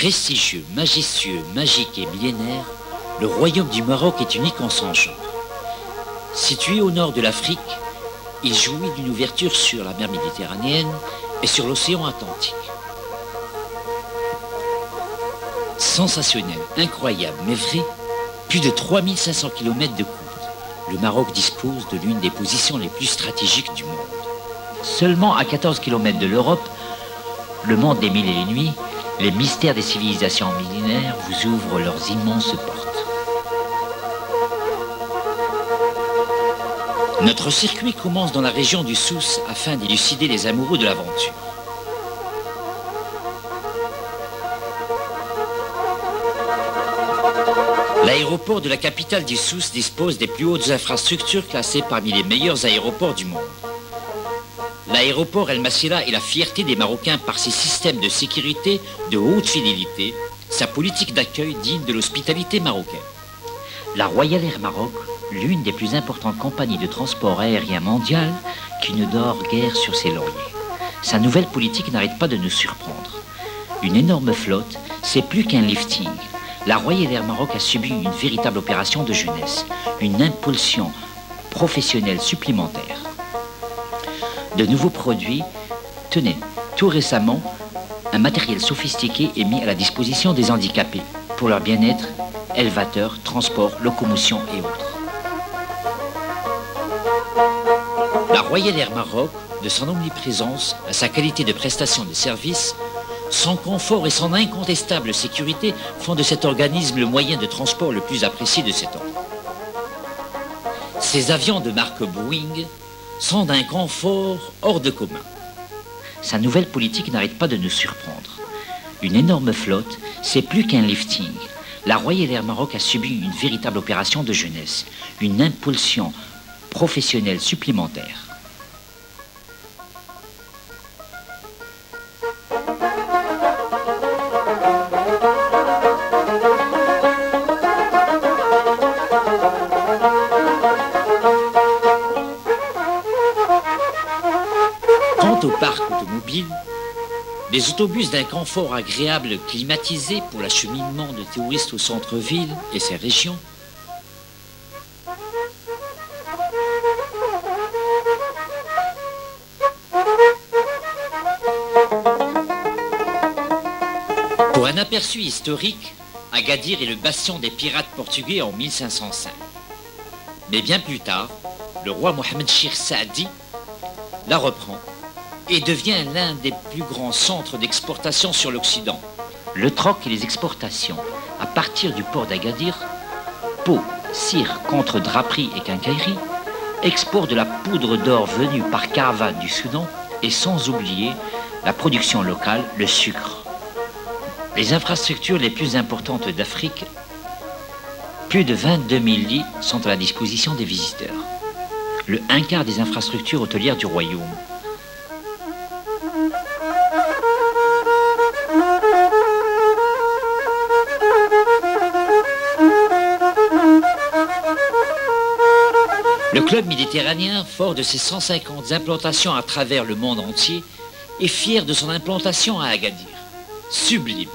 Prestigieux, majestueux, magique et millénaire, le royaume du Maroc est unique en son genre. Situé au nord de l'Afrique, il jouit d'une ouverture sur la mer Méditerranéenne et sur l'océan Atlantique. Sensationnel, incroyable, mais vrai, plus de 3500 km de côte, le Maroc dispose de l'une des positions les plus stratégiques du monde. Seulement à 14 km de l'Europe, le monde des mille et les nuits, les mystères des civilisations millénaires vous ouvrent leurs immenses portes. Notre circuit commence dans la région du Souss afin d'élucider les amoureux de l'aventure. L'aéroport de la capitale du Souss dispose des plus hautes infrastructures classées parmi les meilleurs aéroports du monde. L'aéroport El Massila est la fierté des Marocains par ses systèmes de sécurité de haute fidélité, sa politique d'accueil digne de l'hospitalité marocaine. La Royal Air Maroc, l'une des plus importantes compagnies de transport aérien mondial, qui ne dort guère sur ses lauriers. Sa nouvelle politique n'arrête pas de nous surprendre. Une énorme flotte, c'est plus qu'un lifting. La Royal Air Maroc a subi une véritable opération de jeunesse, une impulsion professionnelle supplémentaire. De nouveaux produits, tenez, tout récemment, un matériel sophistiqué est mis à la disposition des handicapés pour leur bien-être, élevateurs, transport, locomotion et autres. La Royal Air Maroc, de son omniprésence à sa qualité de prestation de service, son confort et son incontestable sécurité font de cet organisme le moyen de transport le plus apprécié de cet ordre. Ces avions de marque Boeing sont d'un confort hors de commun. Sa nouvelle politique n'arrête pas de nous surprendre. Une énorme flotte, c'est plus qu'un lifting. La Royal Air Maroc a subi une véritable opération de jeunesse, une impulsion professionnelle supplémentaire. Quant au parc automobile, des autobus d'un confort agréable climatisé pour l'acheminement de touristes au centre-ville et ses régions, pour un aperçu historique, Agadir est le bastion des pirates portugais en 1505. Mais bien plus tard, le roi Mohamed Chir Saadi la reprend et devient l'un des plus grands centres d'exportation sur l'Occident. Le troc et les exportations, à partir du port d'Agadir, peau, cire contre draperie et quincaillerie, export de la poudre d'or venue par caravane du Soudan et sans oublier la production locale, le sucre. Les infrastructures les plus importantes d'Afrique, plus de 22 000 lits sont à la disposition des visiteurs. Le un quart des infrastructures hôtelières du royaume. Le club méditerranéen, fort de ses 150 implantations à travers le monde entier, est fier de son implantation à Agadir. Sublime,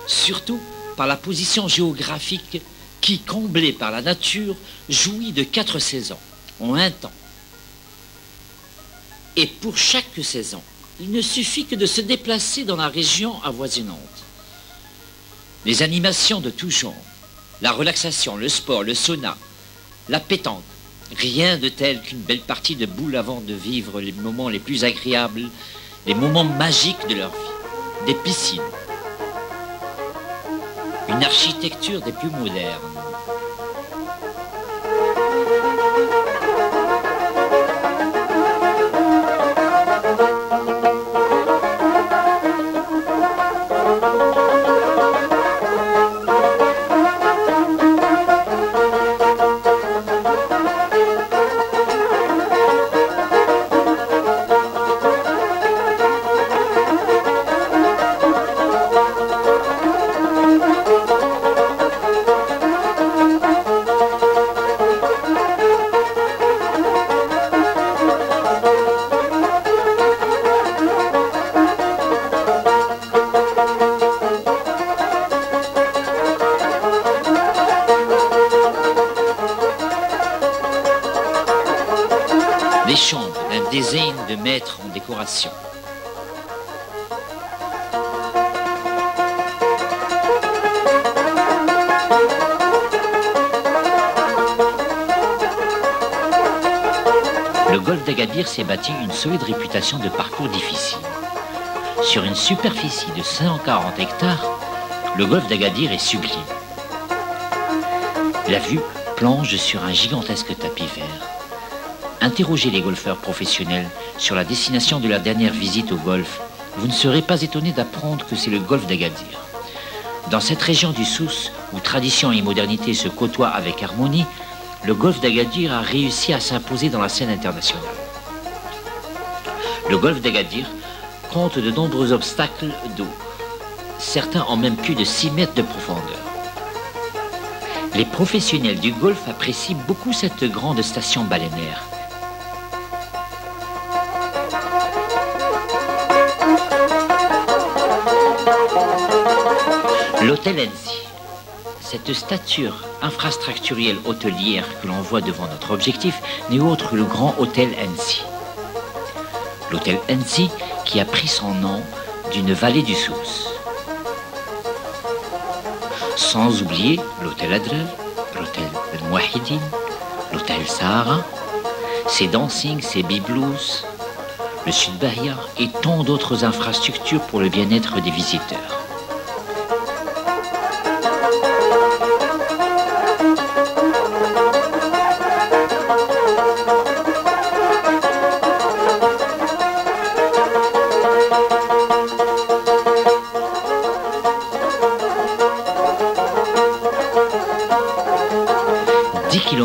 surtout par la position géographique qui, comblée par la nature, jouit de 4 saisons en un temps. Et pour chaque saison, il ne suffit que de se déplacer dans la région avoisinante. Les animations de tout genre, la relaxation, le sport, le sauna, la pétanque, rien de tel qu'une belle partie de boules avant de vivre les moments les plus agréables, les moments magiques de leur vie, des piscines. Une architecture des plus modernes. les chambres d'un design de maître en décoration. Le golfe d'Agadir s'est bâti une solide réputation de parcours difficile. Sur une superficie de 140 hectares, le golfe d'Agadir est sublime. La vue plonge sur un gigantesque tapis vert. Interrogez les golfeurs professionnels sur la destination de leur dernière visite au golfe. Vous ne serez pas étonné d'apprendre que c'est le golfe d'Agadir. Dans cette région du Souss, où tradition et modernité se côtoient avec harmonie, le golfe d'Agadir a réussi à s'imposer dans la scène internationale. Le golfe d'Agadir compte de nombreux obstacles d'eau. Certains ont même plus de 6 mètres de profondeur. Les professionnels du golfe apprécient beaucoup cette grande station baleinière. L'hôtel Annecy. Cette stature infrastructurelle hôtelière que l'on voit devant notre objectif n'est autre que le grand hôtel Annecy. L'hôtel Annecy qui a pris son nom d'une vallée du Souss. Sans oublier l'hôtel Adrar, l'hôtel El Mouahidine, l'hôtel Sahara, ses dancing, ses bibelous, le Sud Bahia et tant d'autres infrastructures pour le bien-être des visiteurs.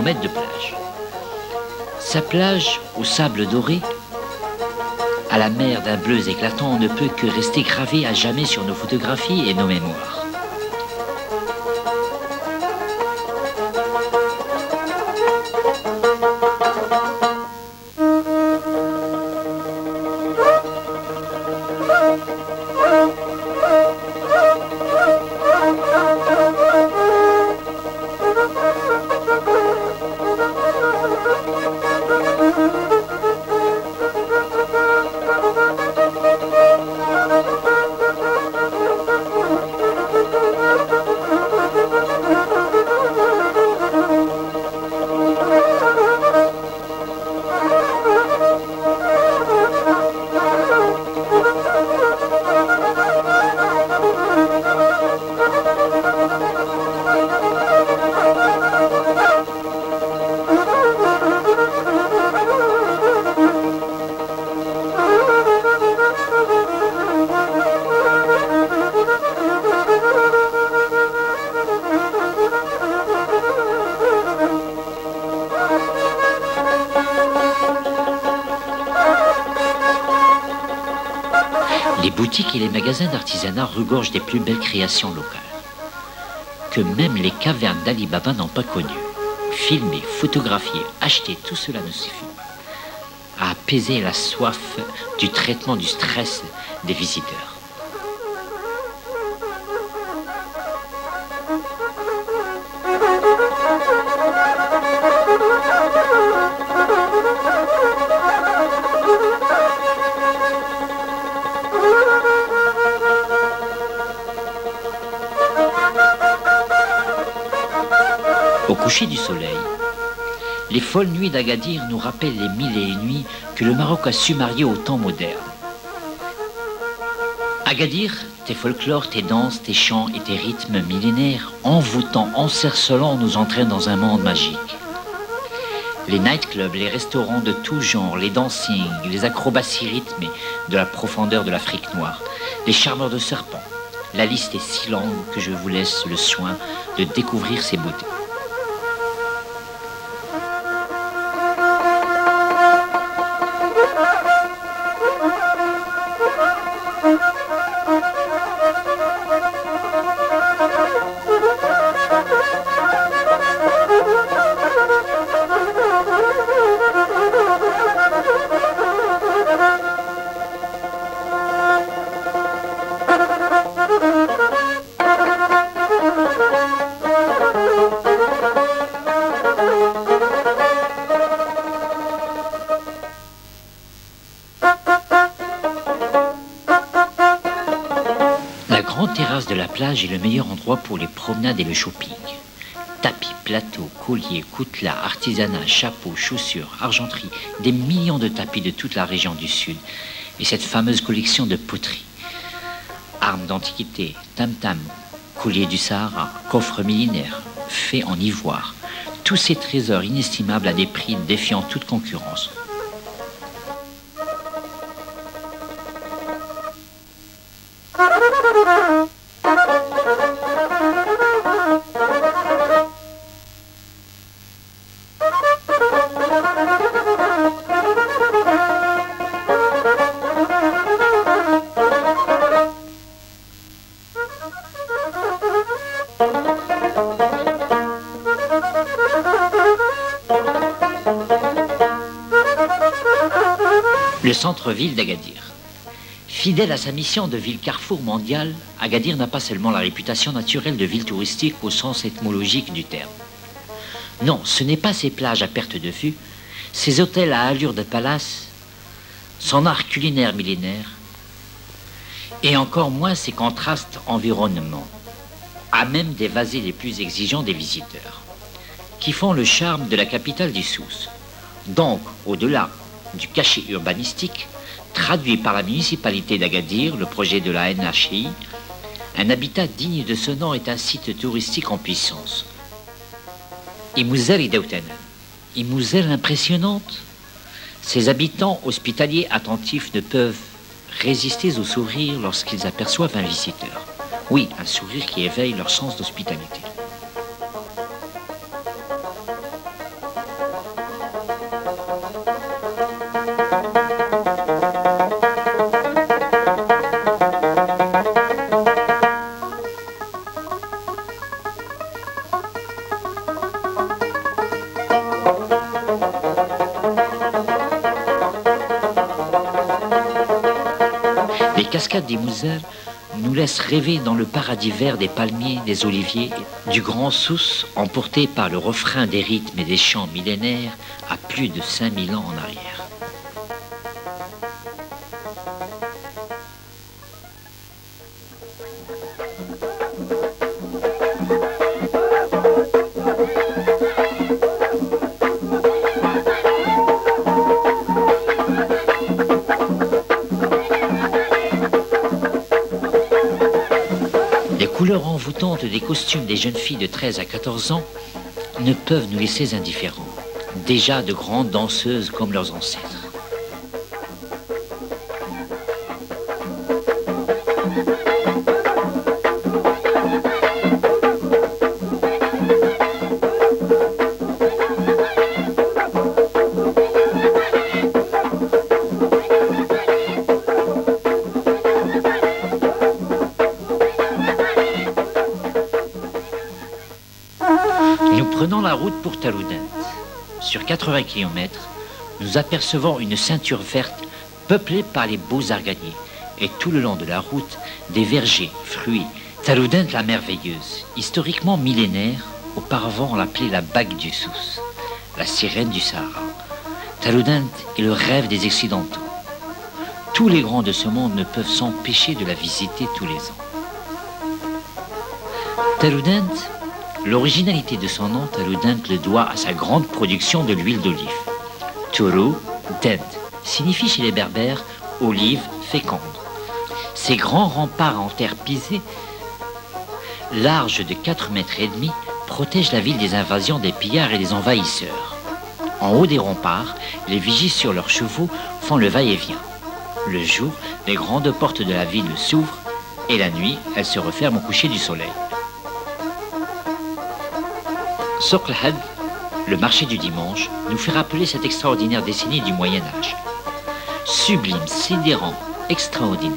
De plage. Sa plage au sable doré, à la mer d'un bleu éclatant, ne peut que rester gravé à jamais sur nos photographies et nos mémoires. Les boutiques et les magasins d'artisanat regorgent des plus belles créations locales, que même les cavernes d'Ali Baba n'ont pas connues. Filmer, photographier, acheter, tout cela ne suffit pas à apaiser la soif du traitement du stress des visiteurs. Au coucher du soleil, les folles nuits d'Agadir nous rappellent les mille et une nuits que le Maroc a su marier au temps moderne. Agadir, tes folklores, tes danses, tes chants et tes rythmes millénaires, envoûtants, encercelants, nous entraînent dans un monde magique. Les nightclubs, les restaurants de tout genre, les dancings, les acrobaties rythmées de la profondeur de l'Afrique noire, les charmeurs de serpents. La liste est si longue que je vous laisse le soin de découvrir ces beautés. plage est le meilleur endroit pour les promenades et le shopping. Tapis, plateaux, colliers, coutelas, artisanat, chapeaux, chaussures, argenterie, des millions de tapis de toute la région du Sud et cette fameuse collection de poteries. Armes d'antiquité, tam-tam, colliers du Sahara, coffres millénaires, faits en ivoire. Tous ces trésors inestimables à des prix défiant toute concurrence. Le centre-ville d'Agadir. Fidèle à sa mission de ville carrefour mondial, Agadir n'a pas seulement la réputation naturelle de ville touristique au sens étymologique du terme. Non, ce n'est pas ses plages à perte de vue, ses hôtels à allure de palace, son art culinaire millénaire, et encore moins ses contrastes environnements, à même d'évaser les plus exigeants des visiteurs, qui font le charme de la capitale du Souss. Donc, au-delà du cachet urbanistique, traduit par la municipalité d'Agadir, le projet de la NHI, un habitat digne de ce nom est un site touristique en puissance. Imouzel et Daoutanen. Imouzel impressionnante. Ses habitants hospitaliers attentifs ne peuvent résister au sourire lorsqu'ils aperçoivent un visiteur. Oui, un sourire qui éveille leur sens d'hospitalité. Les cascades d'Imouzel nous laissent rêver dans le paradis vert des palmiers, des oliviers, du Grand Souss, emporté par le refrain des rythmes et des chants millénaires à plus de 5000 ans en arrière. Les couleurs envoûtantes des costumes des jeunes filles de 13 à 14 ans ne peuvent nous laisser indifférents. Déjà de grandes danseuses comme leurs ancêtres. Nous prenons la route pour Taroudant. Sur 80 km, nous apercevons une ceinture verte peuplée par les beaux arganiers. Et tout le long de la route, des vergers, fruits. Taroudant la merveilleuse, historiquement millénaire, auparavant on l'appelait la bague du Souss, la sirène du Sahara. Taroudant est le rêve des Occidentaux. Tous les grands de ce monde ne peuvent s'empêcher de la visiter tous les ans. Taroudant, l'originalité de son nom, Taroudant, le doit à sa grande production de l'huile d'olive. Tourou, Dent, signifie chez les Berbères olive féconde. Ces grands remparts en terre pisée, larges de 4,5 mètres, protègent la ville des invasions des pillards et des envahisseurs. En haut des remparts, les vigies sur leurs chevaux font le va-et-vient. Le jour, les grandes portes de la ville s'ouvrent et la nuit, elles se referment au coucher du soleil. Souk el-Had, le marché du dimanche, nous fait rappeler cette extraordinaire décennie du Moyen-Âge. Sublime, sidérant, extraordinaire.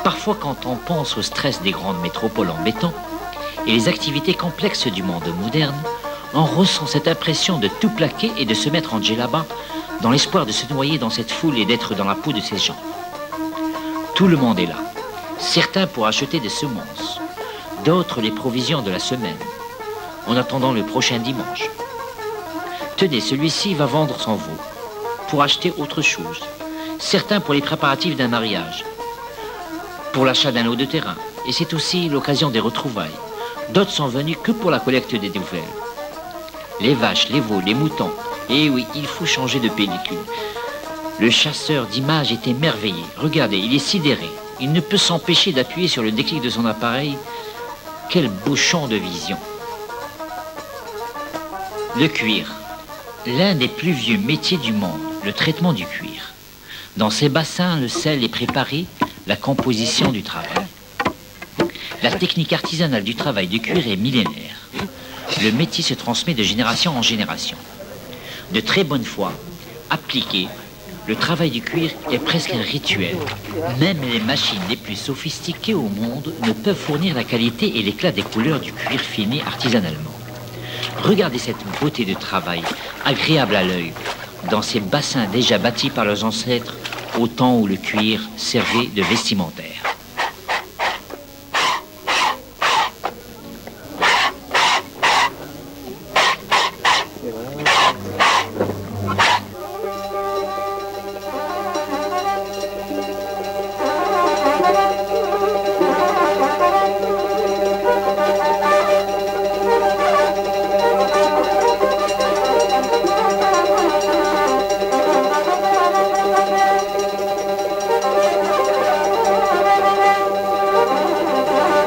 Parfois, quand on pense au stress des grandes métropoles en béton et les activités complexes du monde moderne, on ressent cette impression de tout plaquer et de se mettre en djellaba dans l'espoir de se noyer dans cette foule et d'être dans la peau de ces gens. Tout le monde est là. Certains pour acheter des semences, d'autres les provisions de la semaine, en attendant le prochain dimanche. Tenez, celui-ci va vendre son veau pour acheter autre chose. Certains pour les préparatifs d'un mariage, pour l'achat d'un lot de terrain et c'est aussi l'occasion des retrouvailles. D'autres sont venus que pour la collecte des nouvelles. Les vaches, les veaux, les moutons. Et oui, il faut changer de pellicule. Le chasseur d'images est émerveillé. Regardez, il est sidéré. Il ne peut s'empêcher d'appuyer sur le déclic de son appareil. Quel beau champ de vision. Le cuir. L'un des plus vieux métiers du monde, le traitement du cuir. Dans ces bassins, le sel est préparé, la composition du travail. La technique artisanale du travail du cuir est millénaire. Le métier se transmet de génération en génération. De très bonne foi, appliqué, le travail du cuir est presque un rituel. Même les machines les plus sophistiquées au monde ne peuvent fournir la qualité et l'éclat des couleurs du cuir fini artisanalement. Regardez cette beauté de travail, agréable à l'œil, dans ces bassins déjà bâtis par leurs ancêtres au temps où le cuir servait de vestimentaire.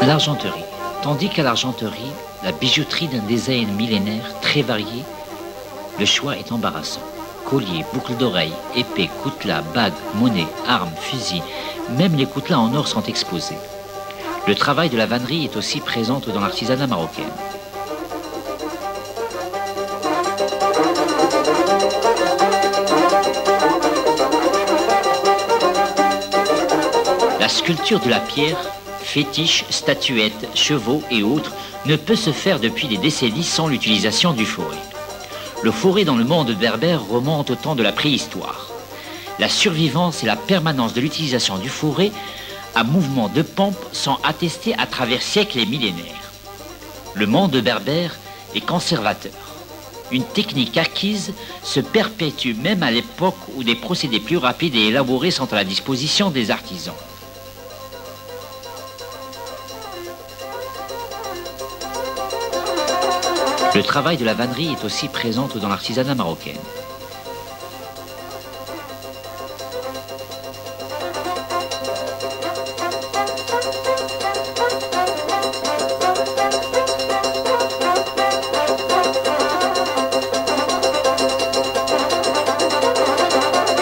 L'argenterie. Tandis qu'à l'argenterie, la bijouterie d'un design millénaire très varié, le choix est embarrassant. Colliers, boucles d'oreilles, épées, coutelas, bagues, monnaies, armes, fusils, même les coutelas en or sont exposés. Le travail de la vannerie est aussi présent dans l'artisanat marocain. La sculpture de la pierre, fétiches, statuettes, chevaux et autres, ne peut se faire depuis des décennies sans l'utilisation du forêt. Le forêt dans le monde berbère remonte au temps de la préhistoire. La survivance et la permanence de l'utilisation du forêt à mouvement de pompe sont attestées à travers siècles et millénaires. Le monde berbère est conservateur. Une technique acquise se perpétue même à l'époque où des procédés plus rapides et élaborés sont à la disposition des artisans. Le travail de la vannerie est aussi présent dans l'artisanat marocain.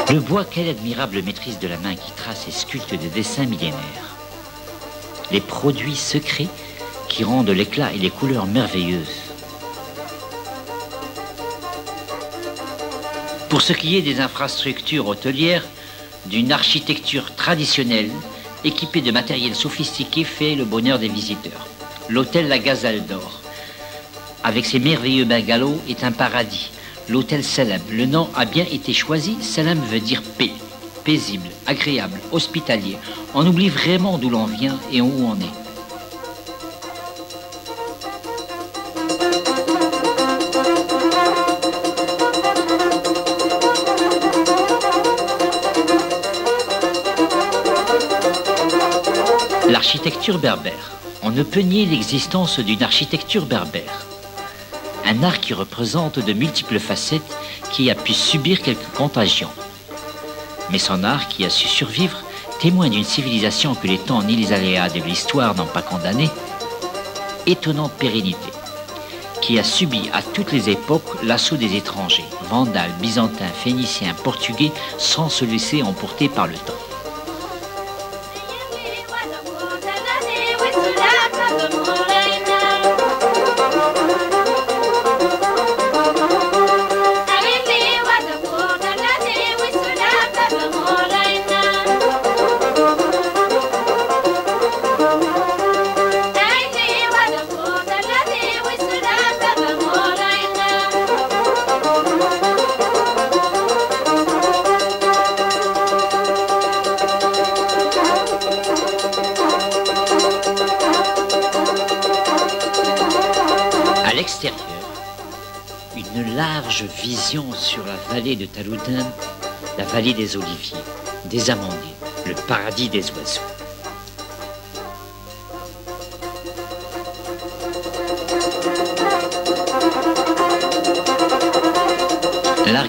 Le bois, quelle admirable maîtrise de la main qui trace et sculpte des dessins millénaires. Les produits secrets qui rendent l'éclat et les couleurs merveilleuses. Pour ce qui est des infrastructures hôtelières, d'une architecture traditionnelle, équipée de matériel sophistiqué, fait le bonheur des visiteurs. L'hôtel La Gazelle d'Or, avec ses merveilleux bungalows, est un paradis. L'hôtel Salam, le nom a bien été choisi. Salam veut dire paix, paisible, agréable, hospitalier. On oublie vraiment d'où l'on vient et où on est. L'architecture berbère. On ne peut nier l'existence d'une architecture berbère. Un art qui représente de multiples facettes, qui a pu subir quelques contagions. Mais son art, qui a su survivre, témoin d'une civilisation que les temps ni les aléas de l'histoire n'ont pas condamnée. Étonnante pérennité, qui a subi à toutes les époques l'assaut des étrangers, vandales, byzantins, phéniciens, portugais, sans se laisser emporter par le temps. À l'extérieur, une large vision sur la vallée de Taloudin, la vallée des oliviers, des amandiers, le paradis des oiseaux.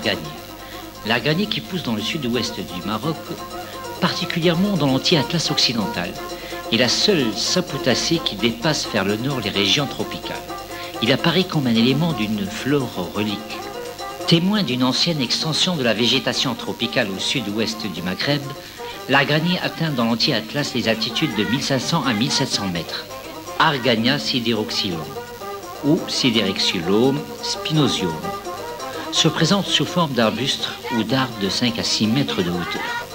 l'arganier. L'arganier qui pousse dans le sud-ouest du Maroc, particulièrement dans l'anti-Atlas occidental, est la seule sapotacée qui dépasse vers le nord les régions tropicales. Il apparaît comme un élément d'une flore relique. Témoin d'une ancienne extension de la végétation tropicale au sud-ouest du Maghreb, l'arganier atteint dans l'anti-Atlas les altitudes de 1500 à 1700 mètres. Argania sideroxylum ou Siderexulum spinosium se présente sous forme d'arbustes ou d'arbres de 5 à 6 mètres de hauteur.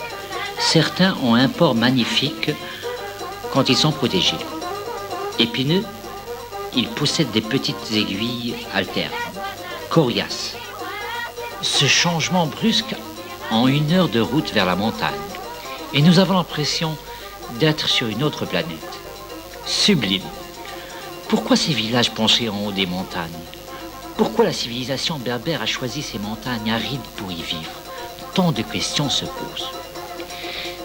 Certains ont un port magnifique quand ils sont protégés. Épineux, ils possèdent des petites aiguilles alternes, coriaces. Ce changement brusque en 1 heure de route vers la montagne, et nous avons l'impression d'être sur une autre planète. Sublime. Pourquoi ces villages penchés en haut des montagnes? Pourquoi la civilisation berbère a choisi ces montagnes arides pour y vivre? Tant de questions se posent.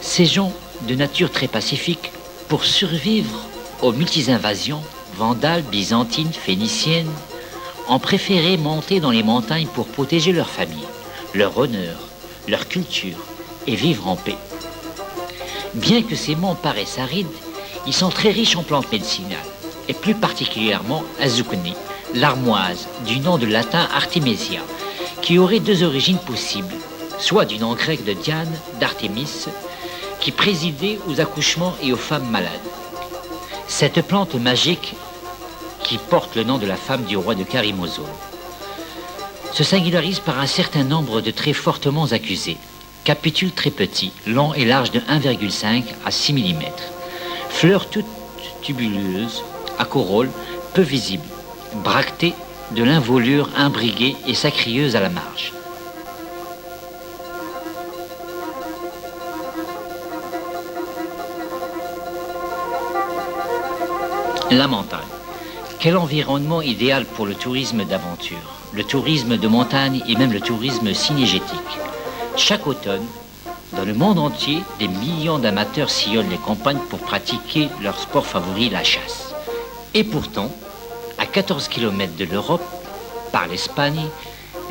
Ces gens de nature très pacifique, pour survivre aux multi-invasions, vandales, byzantines, phéniciennes, ont préféré monter dans les montagnes pour protéger leur famille, leur honneur, leur culture et vivre en paix. Bien que ces monts paraissent arides, ils sont très riches en plantes médicinales, et plus particulièrement Azucone, l'armoise, du nom de latin Artemisia, qui aurait 2 origines possibles, soit du nom grec de Diane, d'Artémis, qui présidait aux accouchements et aux femmes malades. Cette plante magique, qui porte le nom de la femme du roi de Karimozone, se singularise par un certain nombre de traits fortement accusés. Capitule très petit, long et large de 1,5 à 6 mm. Fleurs toutes tubuleuses, à corolle, peu visible, bractée, de l'involure imbriguée et sacrieuse à la marge. La montagne. Quel environnement idéal pour le tourisme d'aventure, le tourisme de montagne et même le tourisme cinégétique. Chaque automne, dans le monde entier, des millions d'amateurs sillonnent les campagnes pour pratiquer leur sport favori, la chasse. Et pourtant, à 14 km de l'Europe, par l'Espagne,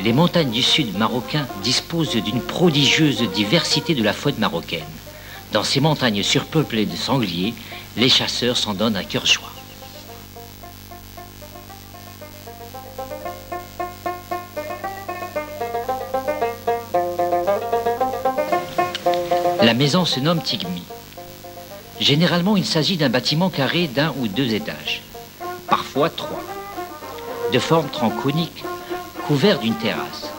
les montagnes du sud marocain disposent d'une prodigieuse diversité de la faune marocaine. Dans ces montagnes surpeuplées de sangliers, les chasseurs s'en donnent à cœur joie. La maison se nomme Tigmi. Généralement, il s'agit d'un bâtiment carré d'1 ou 2 étages, parfois 3, de forme tronconique, couvert d'une terrasse.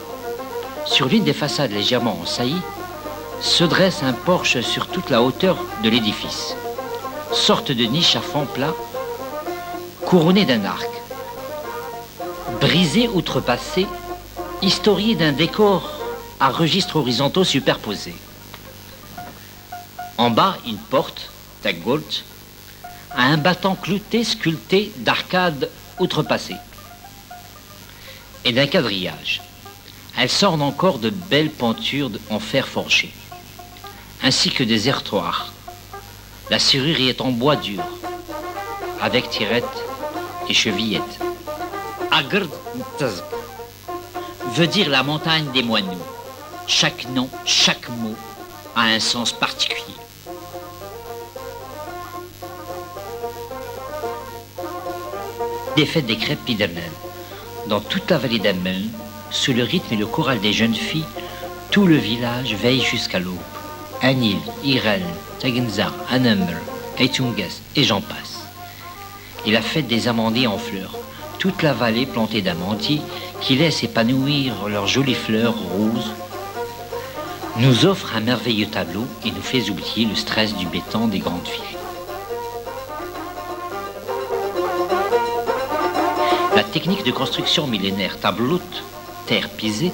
Sur l'une des façades légèrement en saillie, se dresse un porche sur toute la hauteur de l'édifice, sorte de niche à fond plat, couronnée d'un arc, brisé, outrepassé, historié d'un décor à registres horizontaux superposés. En bas, une porte, Taggolt, à un battant clouté sculpté d'arcades outrepassées et d'un quadrillage. Elles sortent encore de belles pentures en fer forgé, ainsi que des ertoirs. La serrure y est en bois dur, avec tirettes et chevillettes. Agr Ntazb veut dire la montagne des moineaux. Chaque nom, chaque mot a un sens particulier. Des fêtes des crêpes hivernales. Dans toute la vallée d'Amel, sous le rythme et le choral des jeunes filles, tout le village veille jusqu'à l'aube. Anil, Irel, Tagenza, Anamr, Eitungas et j'en passe. Et la fête des amandiers en fleurs. Toute la vallée plantée d'amandiers qui laissent épanouir leurs jolies fleurs roses nous offre un merveilleux tableau et nous fait oublier le stress du béton des grandes villes. La technique de construction millénaire tablout, terre pisée,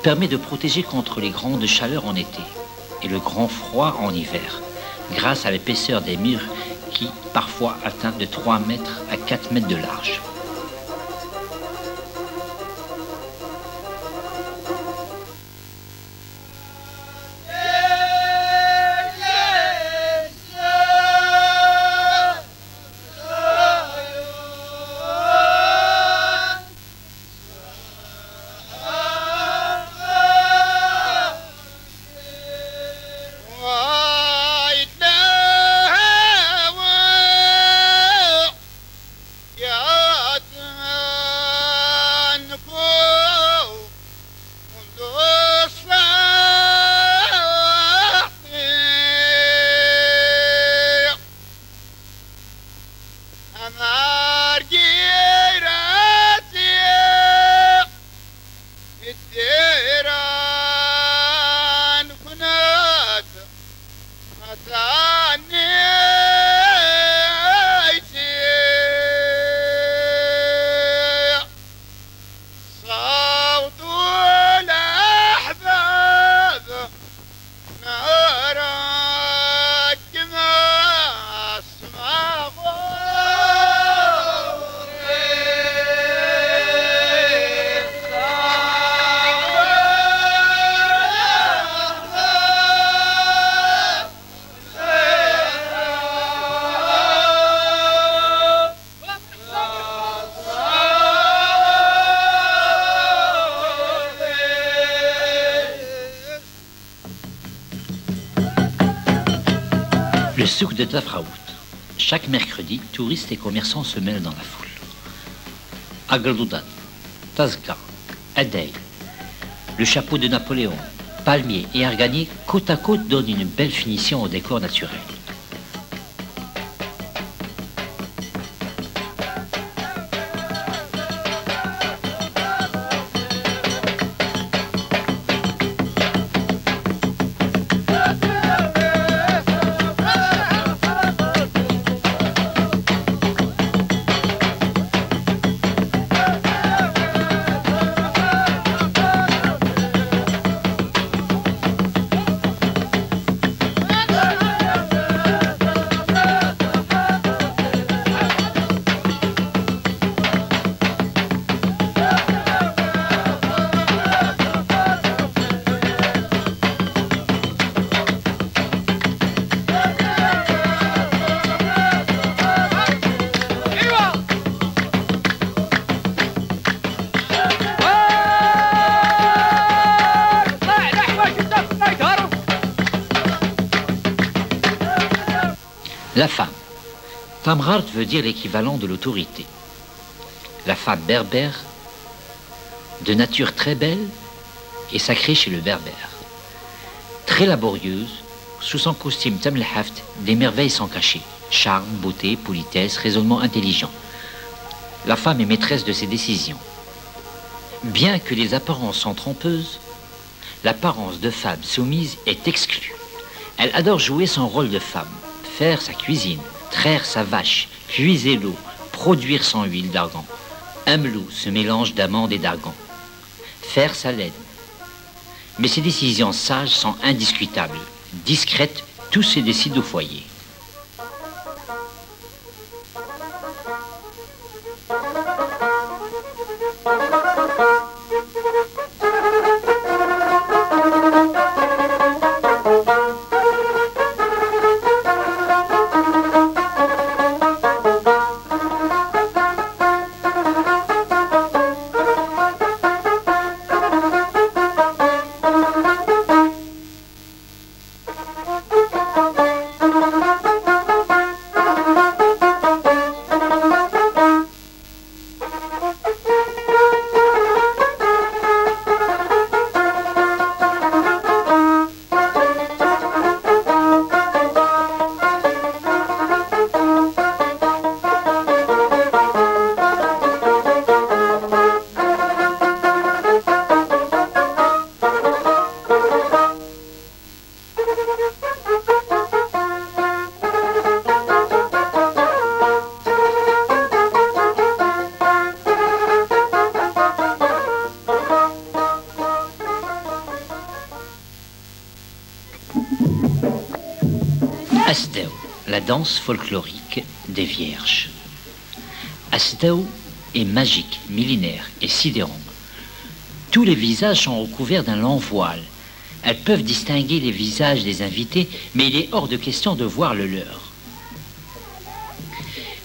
permet de protéger contre les grandes chaleurs en été et le grand froid en hiver, grâce à l'épaisseur des murs qui, parfois, atteint de 3 mètres à 4 mètres de large. souk de Tafraout. Chaque mercredi, touristes et commerçants se mêlent dans la foule. Agaldoudan, Tazka, Adey, le chapeau de Napoléon, palmiers et arganiers côte à côte donnent une belle finition au décor naturel. La femme. Tamrart veut dire l'équivalent de l'autorité. La femme berbère, de nature très belle et sacrée chez le berbère. Très laborieuse, sous son costume tamlhaft, des merveilles sont cachées. Charme, beauté, politesse, raisonnement intelligent. La femme est maîtresse de ses décisions. Bien que les apparences sont trompeuses, l'apparence de femme soumise est exclue. Elle adore jouer son rôle de femme. Faire sa cuisine, traire sa vache, puiser l'eau, produire son huile d'argan. Un melou, ce mélange d'amandes et d'argan. Faire sa laine. Mais ses décisions sages sont indiscutables. Discrètes, tout se décide au foyer. Asdeu, la danse folklorique des Vierges. Asdeu est magique, millénaire et sidérant. Tous les visages sont recouverts d'un long voile. Elles peuvent distinguer les visages des invités, mais il est hors de question de voir le leur.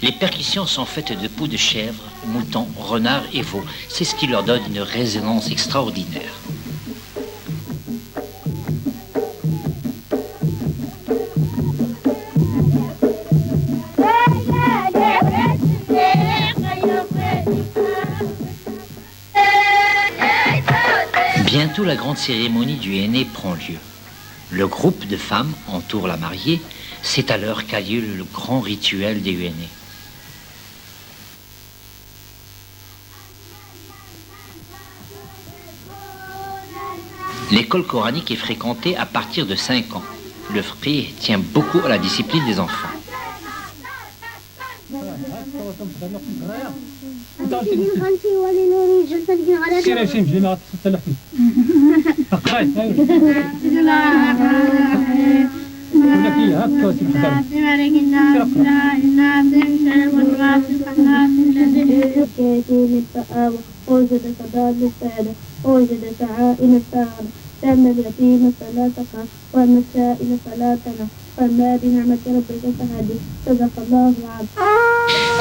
Les percussions sont faites de peau de chèvre, mouton, renard et veau. C'est ce qui leur donne une résonance extraordinaire. Bientôt, la grande cérémonie du henné prend lieu. Le groupe de femmes entoure la mariée. C'est alors qu'a lieu le grand rituel des henné. L'école coranique est fréquentée à partir de 5 ans. Le fiqh tient beaucoup à la discipline des enfants.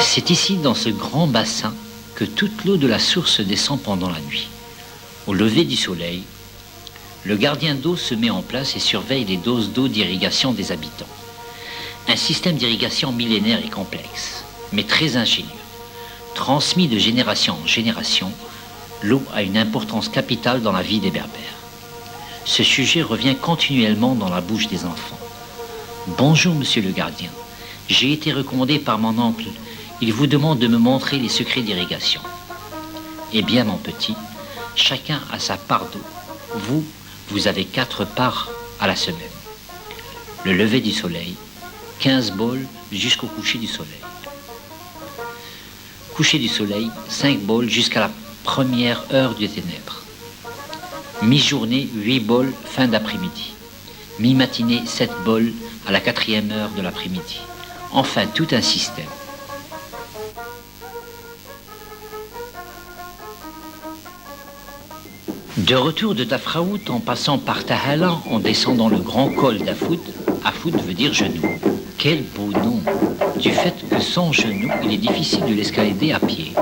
C'est ici, dans ce grand bassin, que toute l'eau de la source descend pendant la nuit. Au lever du soleil, le gardien d'eau se met en place et surveille les doses d'eau d'irrigation des habitants. Un système d'irrigation millénaire et complexe, mais très ingénieux. Transmis de génération en génération, l'eau a une importance capitale dans la vie des Berbères. Ce sujet revient continuellement dans la bouche des enfants. Bonjour, monsieur le gardien. J'ai été recommandé par mon oncle. Il vous demande de me montrer les secrets d'irrigation. Eh bien, mon petit, chacun a sa part d'eau. Vous avez 4 parts à la semaine. Le lever du soleil, 15 bols jusqu'au coucher du soleil. Coucher du soleil, 5 bols jusqu'à la première heure des ténèbres. Mi-journée, 8 bols fin d'après-midi. Mi-matinée, 7 bols à la 4e heure de l'après-midi. Enfin, tout un système. De retour de Tafraout en passant par Tahala, en descendant le grand col d'Afoud, Afoud veut dire genou. Quel beau nom! Du fait que sans genou, il est difficile de l'escalader à pied.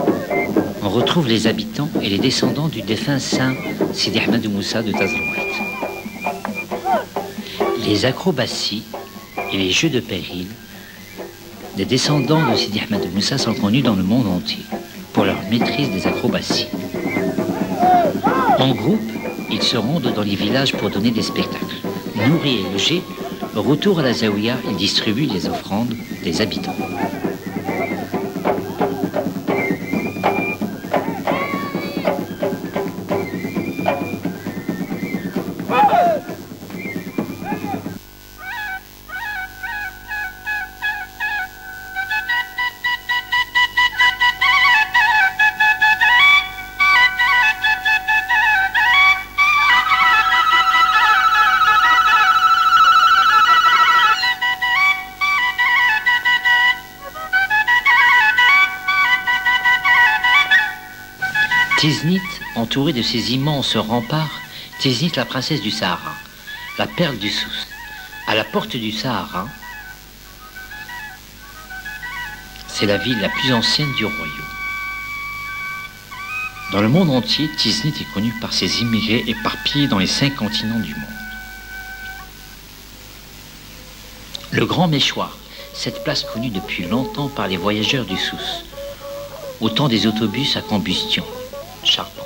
On retrouve les habitants et les descendants du défunt saint Sidi Ahmed Moussa de Tazrouat. Les acrobaties et les jeux de péril des descendants de Sidi Ahmed Moussa sont connus dans le monde entier pour leur maîtrise des acrobaties. En groupe, ils se rendent dans les villages pour donner des spectacles. Nourris et logés, au retour à la Zaouïa, ils distribuent les offrandes des habitants. Tiznit, entourée de ses immenses remparts, Tiznit, la princesse du Sahara, la perle du Souss. À la porte du Sahara, c'est la ville la plus ancienne du royaume. Dans le monde entier, Tiznit est connue par ses immigrés éparpillés dans les 5 continents du monde. Le Grand Méchoir, cette place connue depuis longtemps par les voyageurs du Souss, au temps des autobus à combustion. Charbon.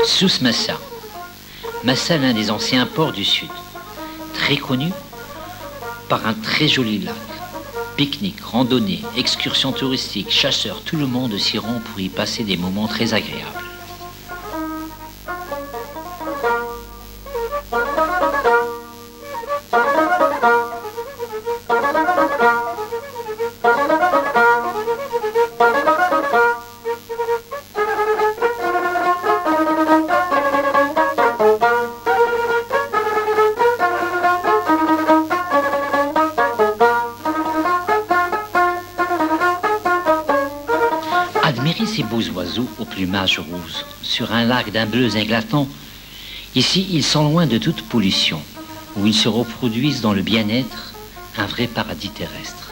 Souss Massa. Massa, l'un des anciens ports du sud, très connu par un très joli lac. Pique-nique, randonnée, excursions touristiques, chasseurs, tout le monde s'y rend pour y passer des moments très agréables. Admirez ces beaux oiseaux au plumage rose, sur un lac d'un bleu éclatant. Ici, ils sont loin de toute pollution, où ils se reproduisent dans le bien-être, un vrai paradis terrestre.